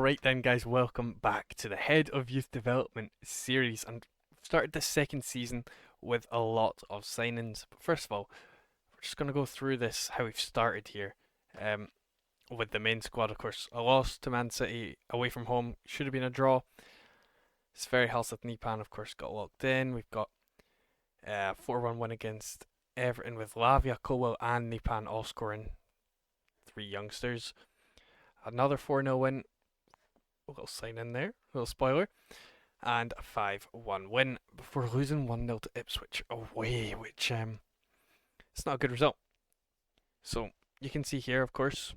Alright then guys, welcome back to the Head of Youth Development series, and we've started the second season with a lot of signings. But first of all, we're just going to go through this, how we've started here. Um, with the main squad, of course, a loss to Man City away from home, should have been a draw. Sverre Halseth Nipan, of course, got locked in. We've got a 4-1 win against Everton with Lavia, Colwell and Nipan all scoring, three youngsters. Another 4-0 win, a little sign in there, a little spoiler, and a 5-1 win before losing 1-0 to Ipswich away, which it's not a good result. So you can see here, of course,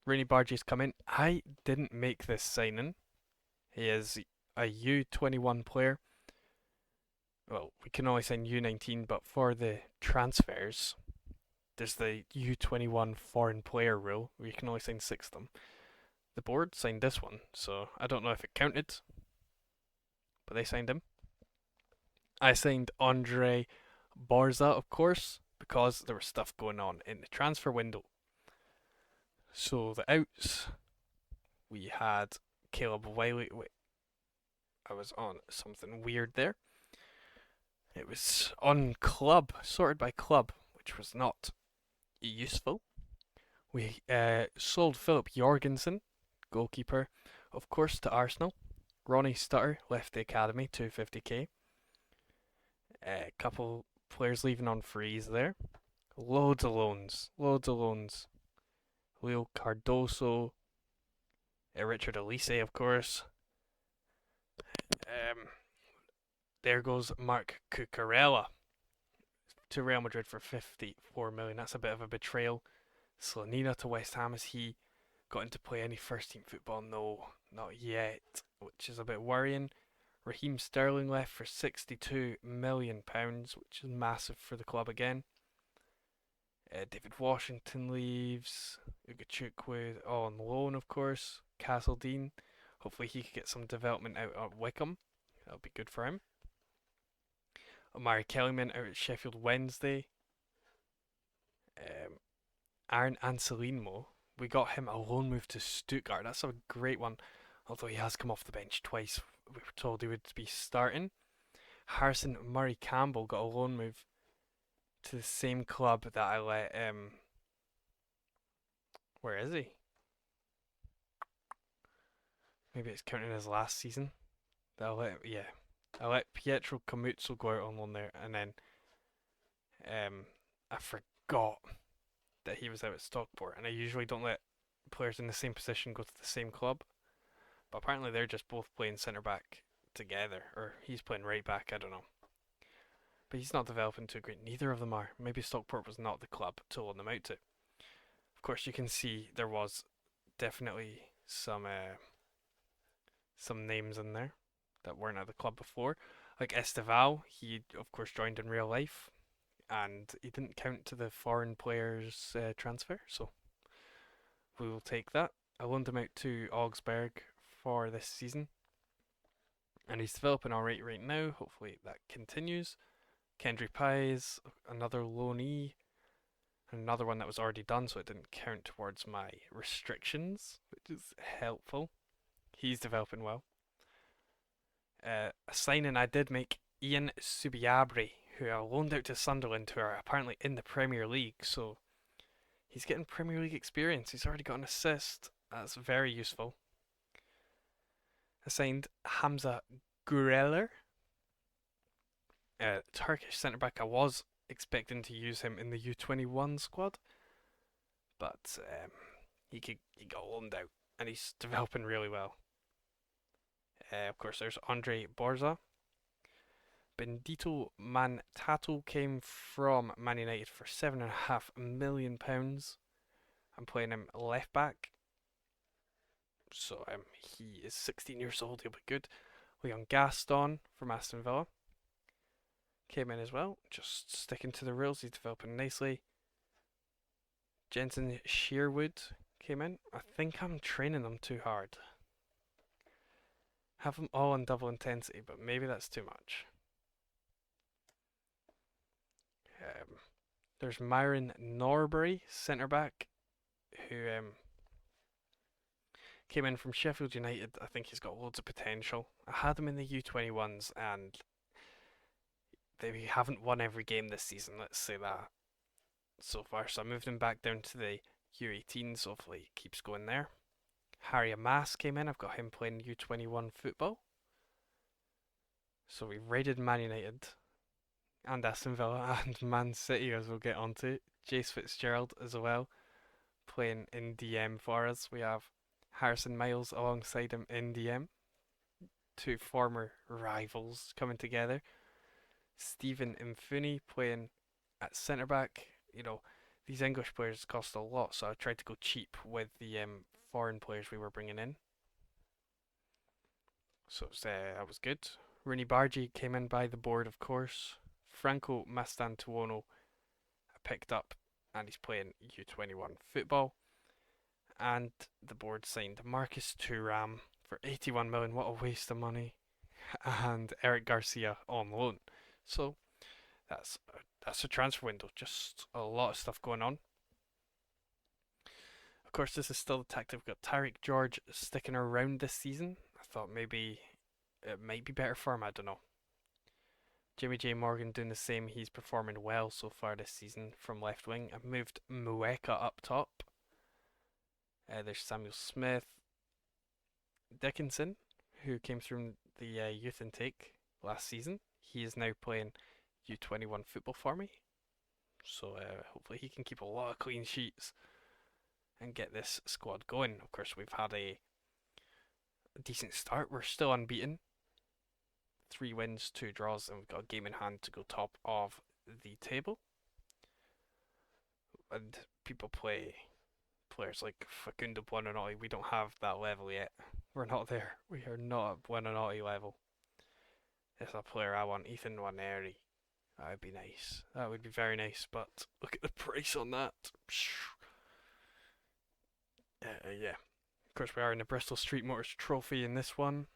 Rooney Bargie's come in. I didn't make this signing. He is a U21 player. Well, we can only sign U19, but for the transfers, there's the U21 foreign player rule where you can only sign 6 of them. The board signed this one, so I don't know if it counted, but they signed him. I signed Andre Borza, of course, because there was stuff going on in the transfer window. So the outs, we had Caleb Wiley. Wait, I was on something weird there. It was on club, sorted by club, which was not useful. We sold Philip Jorgensen, goalkeeper, of course, to Arsenal. Ronnie Stutter left the academy, 250k. A couple players leaving on frees there. Loads of loans. Leo Cardoso, Richard Elise, of course. There goes Mark Cucurella to Real Madrid for 54 million. That's a bit of a betrayal. Slonina to West Ham. Has he got into play any first team football? No, not yet, which is a bit worrying. Raheem Sterling left for £62 million, which is massive for the club again. David Washington leaves. Ugachukwu on loan, of course. Castledine. Hopefully he could get some development out at Wickham. That'll be good for him. Omari Kellyman out at Sheffield Wednesday. Aaron Anselmo. We got him a loan move to Stuttgart. That's a great one. Although he has come off the bench twice. We were told he would be starting. Harrison Murray Campbell got a loan move to the same club that I let where is he? Maybe it's counting his last season. I let Pietro Camuzzo go out on loan there, and then I forgot that he was out at Stockport, and I usually don't let players in the same position go to the same club. But apparently they're just both playing centre back together, or he's playing right back, I don't know. But he's not developing too great. Neither of them are. Maybe Stockport was not the club to loan them out to. Of course, you can see there was definitely some names in there that weren't at the club before. Like Esteval, he of course joined in real life, and he didn't count to the foreign players transfer, so we will take that. I loaned him out to Augsburg for this season, and he's developing alright right now. Hopefully that continues. Kendry Pies, another loanee, and another one that was already done, so it didn't count towards my restrictions, which is helpful. He's developing well. A signing I did make, Ian Subiabri, who I loaned out to Sunderland, who are apparently in the Premier League, so he's getting Premier League experience. He's already got an assist. That's very useful. I signed Hamza Gureller, Turkish centre back. I was expecting to use him in the U21 squad, but he got loaned out, and he's developing really well. Of course, there's Andre Borza. Bendito Mantato came from Man United for £7.5 million. I'm playing him left back, so he is 16 years old. He'll be good. Leon Gaston from Aston Villa came in as well, just sticking to the rules. He's developing nicely. Jensen Sherwood came in. I think I'm training them too hard. Have them all on double intensity, but maybe that's too much. There's Myron Norbury, centre back, who Came in from Sheffield United. I think he's got loads of potential. I had him in the U21s, and they haven't won every game this season, let's say that, so far. So I moved him back down to the U18s. Hopefully he keeps going there. Harry Amass came in. I've got him playing U21 football. So we raided Man United and Aston Villa and Man City, as we'll get onto. Jace Fitzgerald as well, playing in DM for us. We have Harrison Miles alongside him in DM. Two former rivals coming together. Stephen Mfuni playing at centre back. You know, these English players cost a lot, so I tried to go cheap with the foreign players we were bringing in. So that was good. Rooney Bargy came in by the board, of course. Franco Mastantuono I picked up, and he's playing U21 football. And the board signed Marcus Thuram for 81 million. What a waste of money. And Eric Garcia on loan. So that's a transfer window. Just a lot of stuff going on. Of course, this is still the tactic. We've got Tyreek George sticking around this season. I thought maybe it might be better for him. I don't know. Jimmy J Morgan doing the same. He's performing well so far this season from left wing. I've moved Mueka up top. There's Samuel Smith. Dickinson, who came through the youth intake last season. He is now playing U21 football for me. So hopefully he can keep a lot of clean sheets and get this squad going. Of course, we've had a decent start. We're still unbeaten. 3 wins, 2 draws, and we've got a game in hand to go top of the table. And people play players like Facundo Buonanotte. We don't have that level yet. We're not there. We are not at Buonanotte level. It's a player I want, Ethan Nwaneri. That would be nice. That would be very nice, but look at the price on that. Yeah. Of course, we are in the Bristol Street Motors Trophy in this one.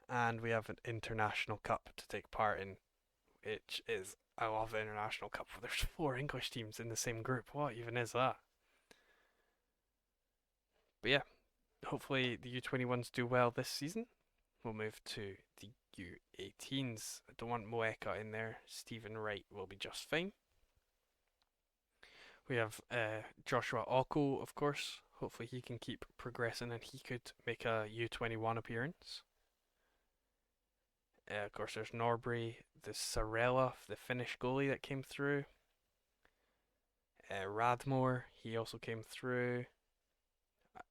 And we have an International Cup to take part in, which is, I love the International Cup. There's 4 English teams in the same group. What even is that? But yeah, hopefully the U21s do well this season. We'll move to the U18s. I don't want Moeka in there. Stephen Wright will be just fine. We have Joshua Oko, of course. Hopefully he can keep progressing and he could make a U21 appearance. Of course, there's Norbury, the Sarella, the Finnish goalie that came through. Radmore, he also came through.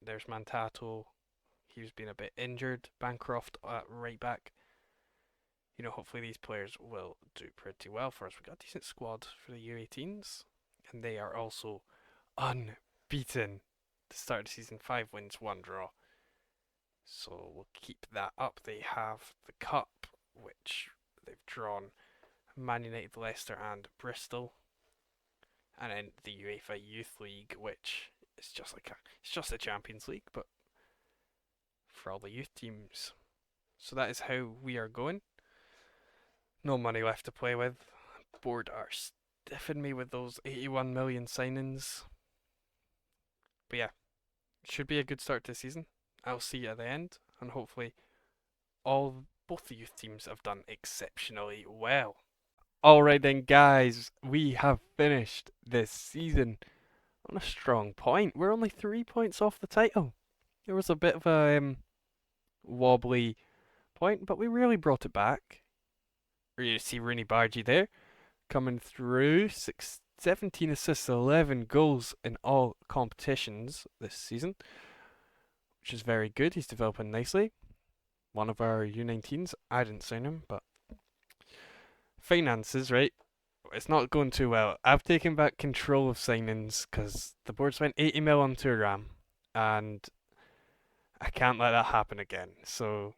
There's Mantato. He was being a bit injured. Bancroft at right back. You know, hopefully these players will do pretty well for us. We've got a decent squad for the U18s. And they are also unbeaten to start the season. 5 wins, 1 draw. So we'll keep that up. They have the Cup, which they've drawn Man United, Leicester and Bristol. And then the UEFA Youth League, which is just a Champions League, but for all the youth teams. So that is how we are going. No money left to play with. Board are stiffing me with those 81 million signings. But yeah, should be a good start to the season. I'll see you at the end, and hopefully both the youth teams have done exceptionally well. Alright then guys, we have finished this season on a strong point. We're only 3 points off the title. There was a bit of a wobbly point, but we really brought it back. You see Rooney Bargy there coming through. 17 assists, 11 goals in all competitions this season, which is very good. He's developing nicely. One of our U19s. I didn't sign him, but finances, right? It's not going too well. I've taken back control of signings because the board spent 80 mil on Thuram, and I can't let that happen again. So,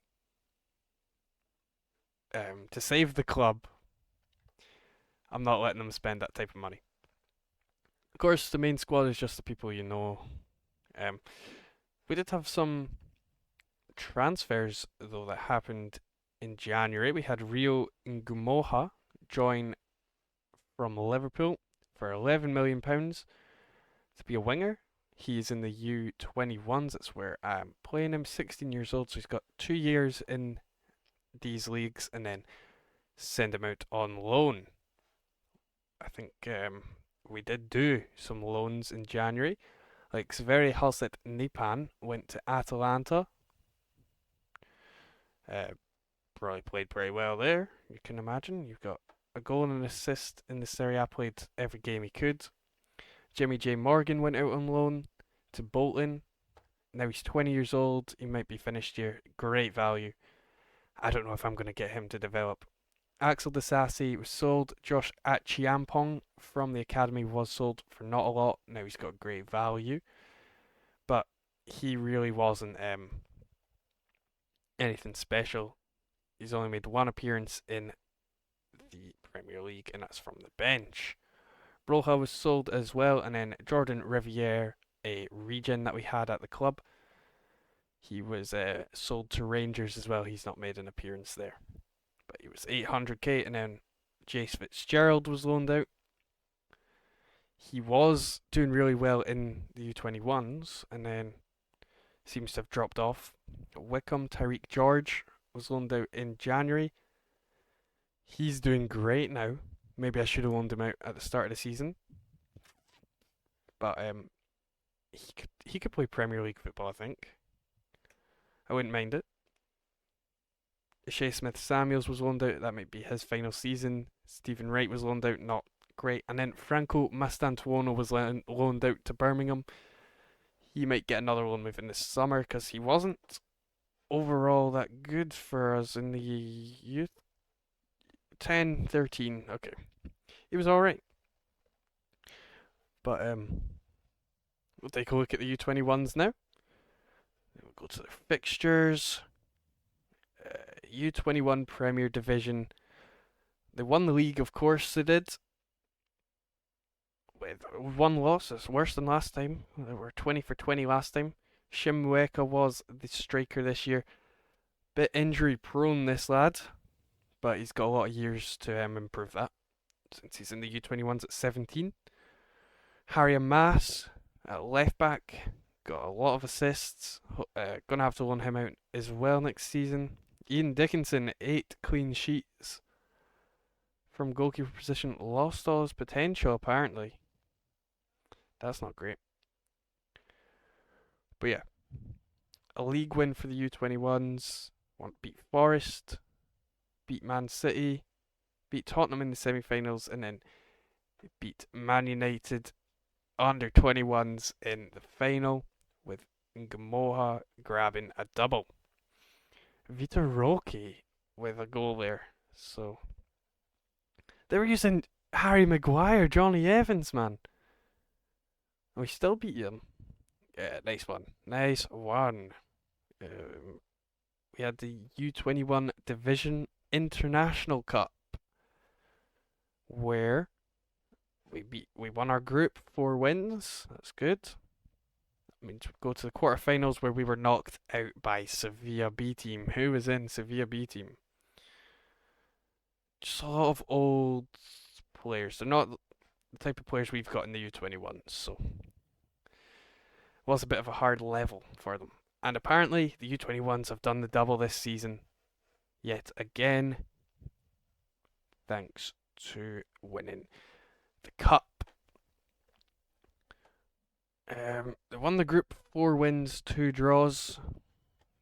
to save the club, I'm not letting them spend that type of money. Of course, the main squad is just the people you know. We did have some transfers though that happened in January. We had Rio Ngumoha join from Liverpool for £11 million to be a winger. He's in the U21s. That's where I'm playing him. 16 years old, so he's got 2 years in these leagues, and then send him out on loan. I think we did do some loans in January. Like Sverre Halset Nipan went to Atalanta. Uh, Probably played very well there. You can imagine. You've got a goal and an assist in the Serie A. Played every game he could. Jimmy J Morgan went out on loan to Bolton. Now he's 20 years old. He might be finished here. Great value. I don't know if I'm going to get him to develop. Axel Disasi was sold. Josh Achiampong from the academy was sold for not a lot. Now he's got great value. But he really wasn't anything special. He's only made one appearance in the Premier League, and that's from the bench. Broha was sold as well, and then Jordan Riviere, a regen that we had at the club, he was sold to Rangers as well. He's not made an appearance there, but he was 800k. And then Jace Fitzgerald was loaned out. He was doing really well in the U21s, and then seems to have dropped off. Wickham Tyreek George was loaned out in January. He's doing great now. Maybe I should have loaned him out at the start of the season, but he could play Premier League football. I think I wouldn't mind it. Shea Smith Samuels was loaned out. That might be his final season. Stephen Wright was loaned out. Not great. And then Franco Mastantuono was loaned out to Birmingham. He might get another loan move in the summer because he wasn't overall that good for us in the youth. 10, 13. Okay. He was alright. But we'll take a look at the U21s now. We'll go to their fixtures. U21 Premier Division. They won the league, of course they did. With one loss, it's worse than last time. They were 20 for 20 last time. Shimweka was the striker this year. Bit injury prone, this lad, but he's got a lot of years to improve that since he's in the U21s at 17. Harry Mass at left back, got a lot of assists. Gonna have to loan him out as well next season. Ian Dickinson, 8 clean sheets from goalkeeper position. Lost all his potential apparently. That's not great. But yeah, a league win for the U21s. Beat Forest, beat Man City, beat Tottenham in the semi-finals, and then beat Man United under 21s in the final, with Ngamoha grabbing a double. Vitor Roque with a goal there. So they were using Harry Maguire, Johnny Evans, man. We still beat them. Yeah, nice one. Nice one. We had the U21 Division International Cup, where we won our group, 4 wins. That's good. That means we go to the quarterfinals where we were knocked out by Sevilla B team. Who was in Sevilla B team? Just a lot of old players. They're not the type of players we've got in the U21s, so it was a bit of a hard level for them. And apparently the U21s have done the double this season yet again, thanks to winning the cup. They won the group, 4 wins, 2 draws.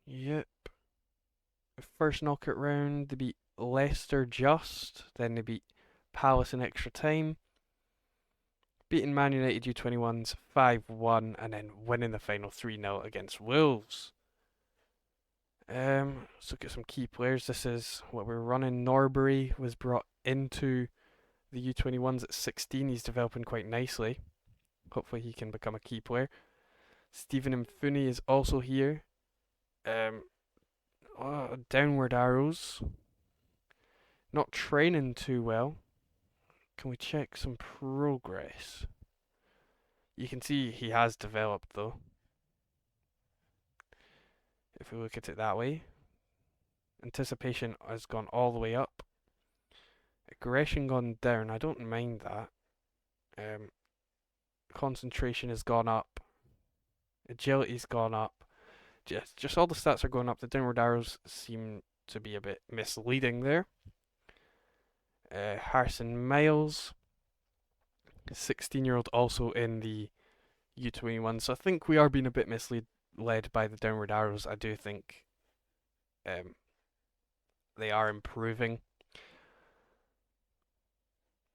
Yep. First knockout round, they beat Leicester just. Then they beat Palace in extra time. Beating Man United U21s 5-1, and then winning the final 3-0 against Wolves. Let's look at some key players. This is what we're running. Norbury was brought into the U21s at 16. He's developing quite nicely. Hopefully he can become a key player. Stephen Mfuni is also here. Downward arrows. Not training too well. Can we check some progress? You can see he has developed though, if we look at it that way. Anticipation has gone all the way up. Aggression gone down. I don't mind that. Concentration has gone up. Agility's gone up. Just all the stats are going up. The downward arrows seem to be a bit misleading there. Harrison Miles, 16-year-old, also in the U21. So I think we are being a bit misled by the downward arrows. I do think um, they are improving.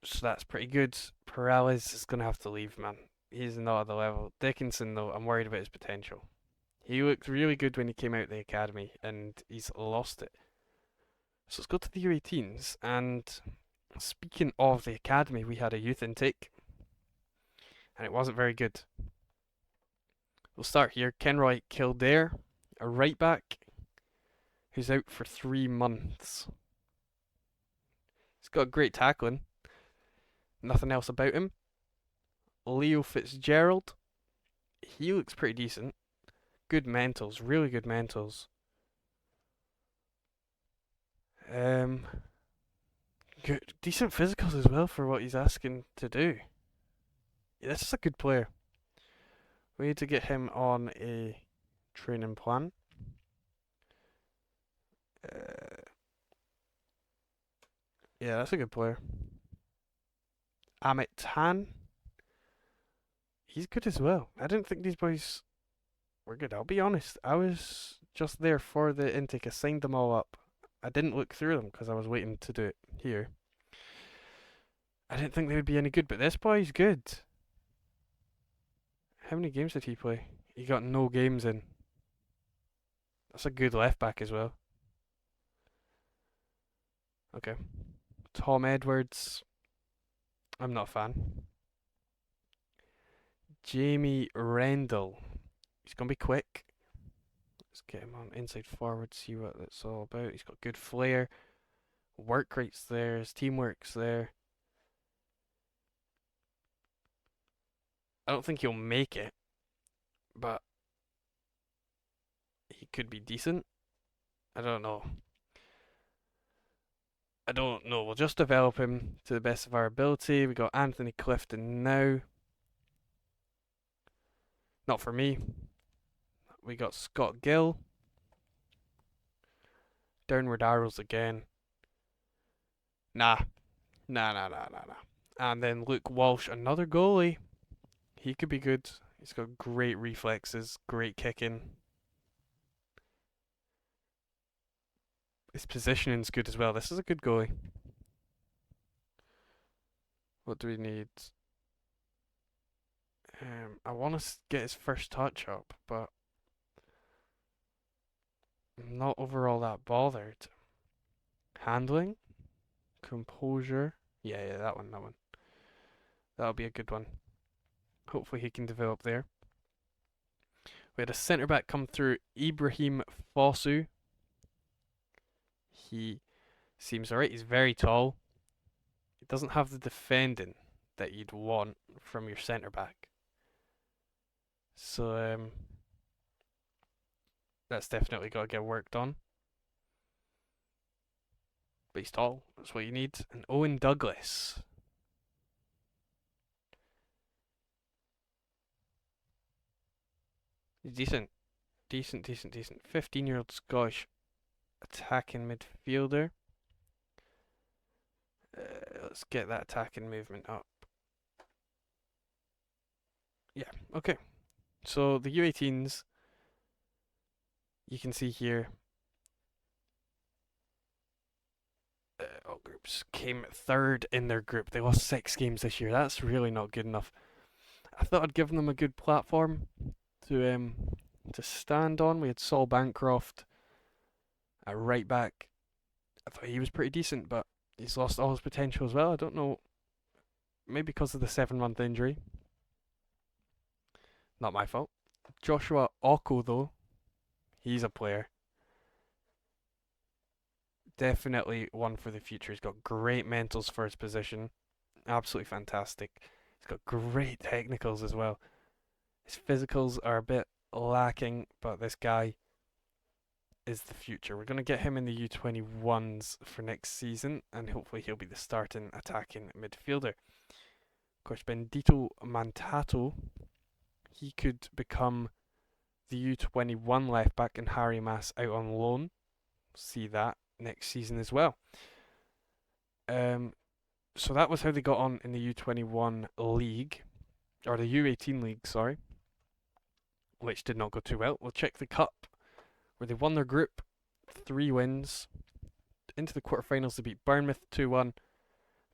So that's pretty good. Perales is going to have to leave, man. He's not at the level. Dickinson, though, I'm worried about his potential. He looked really good when he came out of the academy, and he's lost it. So let's go to the U18s. And speaking of the academy, we had a youth intake, and it wasn't very good. We'll start here. Kenroy Kildare, a right back who's out for 3 months. He's got great tackling. Nothing else about him. Leo Fitzgerald, he looks pretty decent. Good mentals, really good mentals. Good, decent physicals as well for what he's asking to do. Yeah, this is a good player. We need to get him on a training plan. Yeah, that's a good player. Amit Tan, he's good as well. I didn't think these boys were good. I'll be honest. I was just there for the intake. I signed them all up. I didn't look through them because I was waiting to do it here. I didn't think they would be any good, but this boy's good. How many games did he play? He got no games in. That's a good left back as well. Okay. Tom Edwards. I'm not a fan. Jamie Rendell. He's going to be quick. Let's get him on inside forward, see what it's all about. He's got good flair. Work rate's there. His teamwork's there. I don't think he'll make it, but he could be decent. I don't know. We'll just develop him to the best of our ability. We got Anthony Clifton now. Not for me. We got Scott Gill. Downward arrows again. Nah. Nah. And then Luke Walsh, another goalie. He could be good. He's got great reflexes, great kicking. His positioning's good as well. This is a good goalie. What do we need? I want to get his first touch up, but I'm not overall that bothered. Handling, composure. Yeah, that one. That'll be a good one. Hopefully he can develop there. We had a centre back come through, Ibrahim Fosu. He seems alright. He's very tall. He doesn't have the defending that you'd want from your centre back. So that's definitely got to get worked on. But he's tall. That's what you need. And Owen Douglas. He's decent. Decent. 15-year-old Scottish attacking midfielder. Let's get that attacking movement up. Yeah, okay. So the U18s, you can see here, all groups came third in their group. They lost 6 games this year. That's really not good enough. I thought I'd given them a good platform to stand on. We had Saul Bancroft at right back. I thought he was pretty decent, but he's lost all his potential as well. I don't know, maybe because of the 7-month injury. Not my fault. Joshua Oko, though, he's a player. Definitely one for the future. He's got great mentals for his position. Absolutely fantastic. He's got great technicals as well. His physicals are a bit lacking, but this guy is the future. We're going to get him in the U21s for next season, and hopefully he'll be the starting attacking midfielder. Of course, Bendito Mantato, he could become the U21 left back and Harry Mass out on loan. See that next season as well. So that was how they got on in the U21 league, or the U18 league, sorry, which did not go too well. We'll check the cup, where they won their group, 3 wins. Into the quarterfinals, they beat Bournemouth 2-1,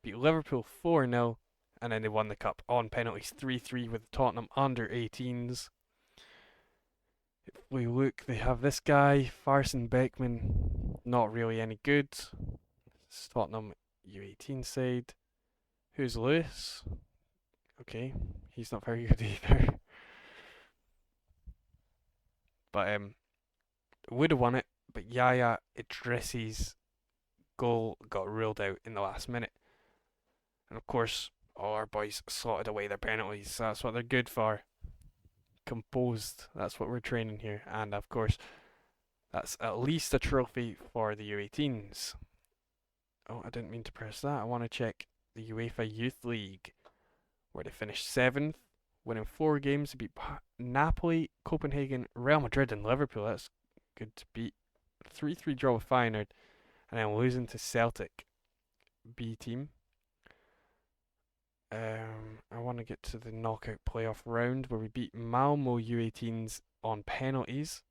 beat Liverpool 4-0, and then they won the cup on penalties 3-3 with Tottenham under 18s. If we look, they have this guy, Farson Beckman, not really any good. It's Tottenham U18 side. Who's Lewis? Okay, he's not very good either. But would have won it, but Yaya Idrissi's goal got ruled out in the last minute. And of course, all our boys slotted away their penalties. That's what they're good for. Composed. That's what we're training here. And of course, that's at least a trophy for the U18s. Oh, I didn't mean to press that. I want to check the UEFA Youth League, where they finished 7th, winning 4 games. They beat Napoli, Copenhagen, Real Madrid, and Liverpool. That's good to beat. 3-3 draw with Feyenoord, and then losing to Celtic B team. I want to get to the knockout playoff round where we beat Malmo U18s on penalties.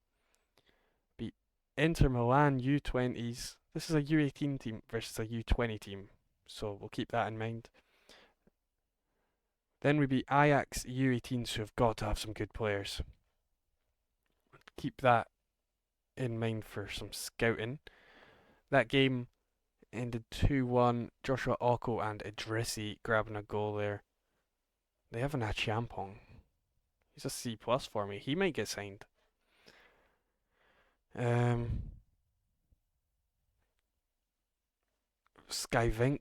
Beat Inter Milan U20s. This is a U18 team versus a U20 team, so we'll keep that in mind. Then we beat Ajax U18s, who have got to have some good players. Keep that in mind for some scouting. That game ended 2-1. Joshua Oko and Idrissi grabbing a goal there. They have an Achiampong. He's a C+ for me. He might get signed. Skyvink.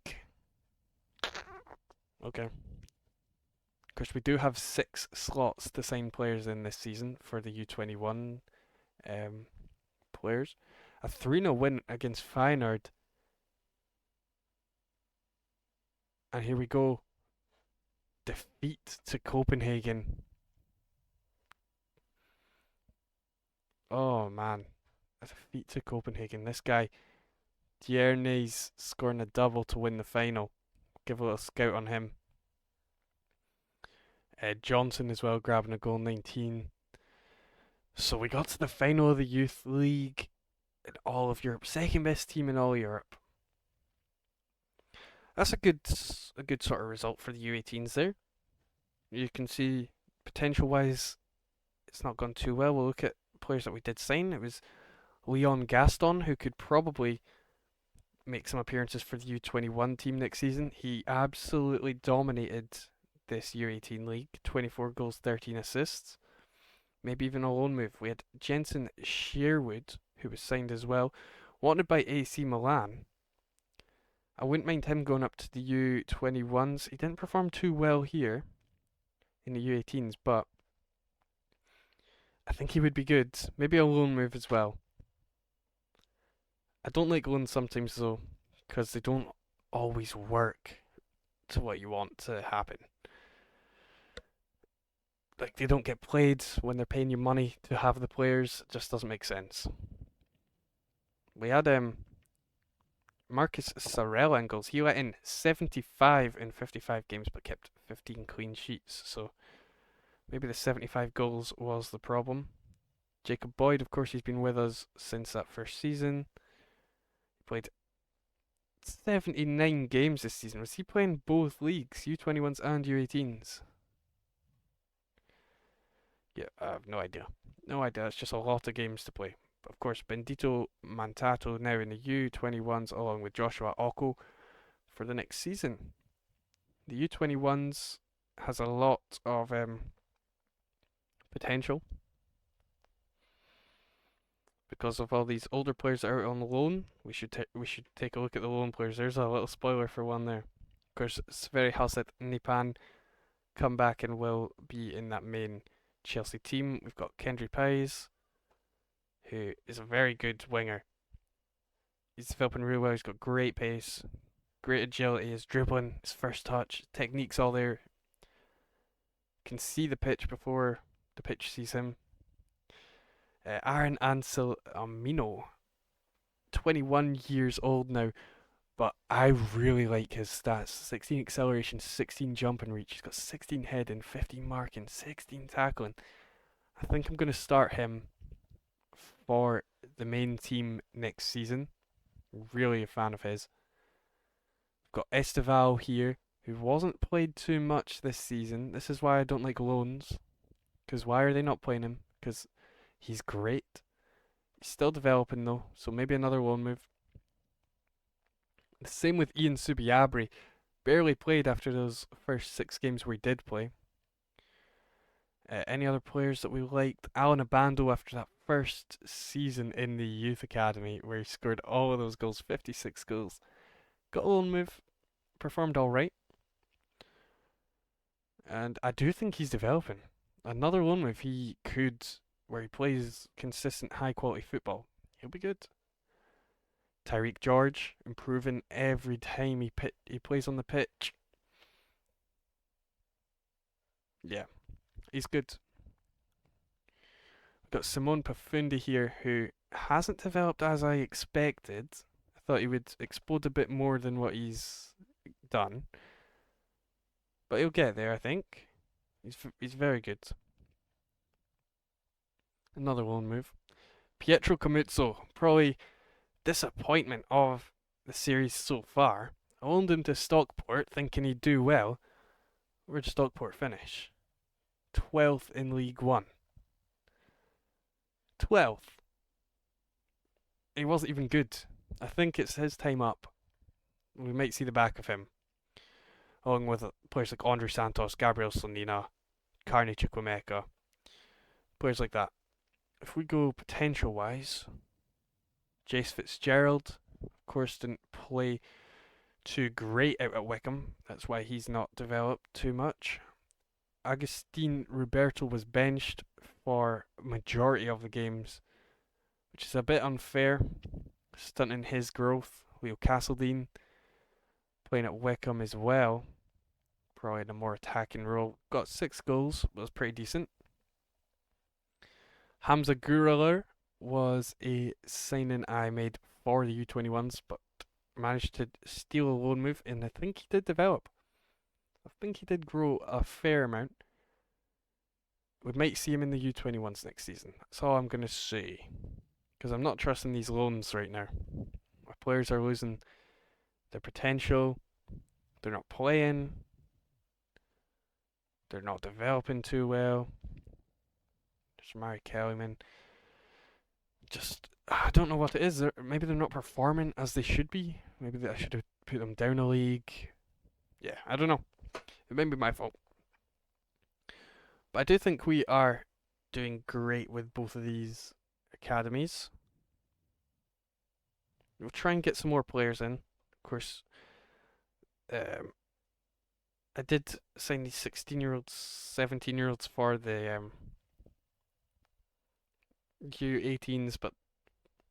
Okay. Of course, we do have 6 slots to sign players in this season for the U21 players. A 3-0 win against Feyenoord. And here we go. Defeat to Copenhagen. Oh man. A defeat to Copenhagen. This guy, Diernes, scoring a double to win the final. Give a little scout on him. Johnson as well, grabbing a goal, 19. So we got to the final of the Youth League in all of Europe. Second best team in all Europe. That's a good sort of result for the U18s there. You can see potential wise it's not gone too well. We'll look at players that we did sign. It was Leon Gaston, who could probably make some appearances for the U21 team next season. He absolutely dominated this U18 league. 24 goals, 13 assists. Maybe even a loan move. We had Jensen Sherwood, who was signed as well. Wanted by AC Milan. I wouldn't mind him going up to the U21s. He didn't perform too well here in the U18s, but I think he would be good. Maybe a loan move as well. I don't like loans sometimes though, because they don't always work to what you want to happen. Like, they don't get played when they're paying you money to have the players. It just doesn't make sense. We had Marcus Sorrell in goals. He let in 75 in 55 games but kept 15 clean sheets. So maybe the 75 goals was the problem. Jacob Boyd, of course, he's been with us since that first season. He played 79 games this season. Was he playing both leagues, U21s and U18s? Yeah, I have no idea. No idea. It's just a lot of games to play. But of course, Bendito Mantato now in the U21s along with Joshua Oko for the next season. The U21s has a lot of potential because of all these older players that are out on loan. We should take a look at the loan players. There's a little spoiler for one there. Of course, Sverre Halset Nipan come back and will be in that main Chelsea team. We've got Kendry Pies, who is a very good winger. He's developing real well. He's got great pace, great agility, his dribbling, his first touch, technique's all there. Can see the pitch before the pitch sees him. Aaron Ansel Amino, 21 years old now, but I really like his stats. 16 acceleration, 16 jump and reach. He's got 16 heading, 15 marking, 16 tackling. I think I'm going to start him for the main team next season. Really a fan of his. We've got Esteval here, who wasn't played too much this season. This is why I don't like loans. Because why are they not playing him? Because he's great. He's still developing though, so maybe another loan move. The same with Ian Subiabri. Barely played after those first 6 games where he did play. Any other players that we liked? Alan Abando after that first season in the youth academy where he scored all of those goals, 56 goals. Got a loan move, performed alright. And I do think he's developing. Another loan move he could, where he plays consistent high quality football. He'll be good. Tyreek George, improving every time he plays on the pitch. Yeah, he's good. We've got Simone Pafundi here, who hasn't developed as I expected. I thought he would explode a bit more than what he's done. But he'll get there, I think. He's very good. Another loan move. Pietro Camuzzo, probably disappointment of the series so far. I loaned him to Stockport thinking he'd do well. Where'd Stockport finish? 12th in League One. 12th. He wasn't even good. I think it's his time up. We might see the back of him. Along with players like Andre Santos, Gabriel Slonina, Carney Chukwemeka. Players like that. If we go potential wise, Jace Fitzgerald, of course, didn't play too great out at Wickham. That's why he's not developed too much. Agustin Roberto was benched for majority of the games, which is a bit unfair, stunting his growth. Leo Castledine playing at Wickham as well, probably in a more attacking role. Got 6 goals, was pretty decent. Hamza Guraler was a signing I made for the U21s, but managed to steal a loan move, and I think he did develop. I think he did grow a fair amount. We might see him in the U21s next season. That's all I'm going to say. Because I'm not trusting these loans right now. My players are losing their potential. They're not playing. They're not developing too well. There's Mari Kellyman. Just, I don't know what it is. Maybe they're not performing as they should be. Maybe I should have put them down a league. Yeah, I don't know. It may be my fault. But I do think we are doing great with both of these academies. We'll try and get some more players in. Of course, I did sign these 16-year-olds, 17-year-olds for the U18s, but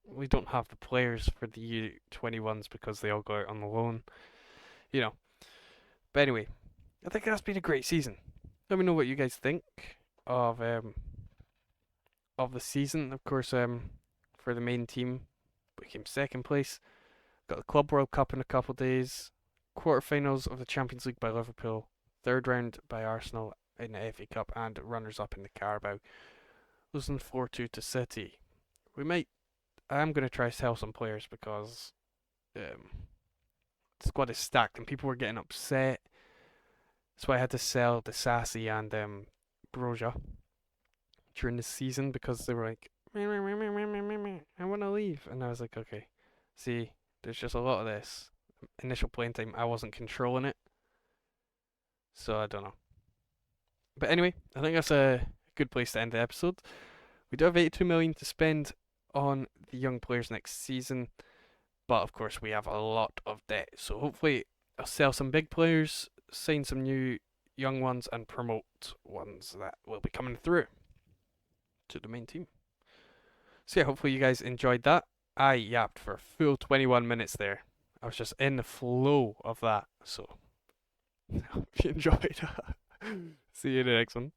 we don't have the players for the U21s because they all go out on the loan. You know. But anyway, I think that's been a great season. Let me know what you guys think of the season. Of course, for the main team, we came second place. Got the Club World Cup in a couple of days. Quarterfinals of the Champions League by Liverpool. Third round by Arsenal in the FA Cup, and runners up in the Carabao. Losing 4-2 to City. I am going to try to sell some players because the squad is stacked and people were getting upset. That's why I had to sell Disasi and Broja during the season because they were like, I want to leave. And I was like, okay, see, there's just a lot of this. Initial playing time, I wasn't controlling it. So I don't know. But anyway, I think that's a good place to end the episode. We do have 82 million to spend on the young players next season. But of course, we have a lot of debt. So hopefully, I'll sell some big players, sign some new young ones, and promote ones that will be coming through to the main team. So yeah, hopefully you guys enjoyed that. I yapped for a full 21 minutes there. I was just in the flow of that. So, hope you enjoyed. See you in the next one.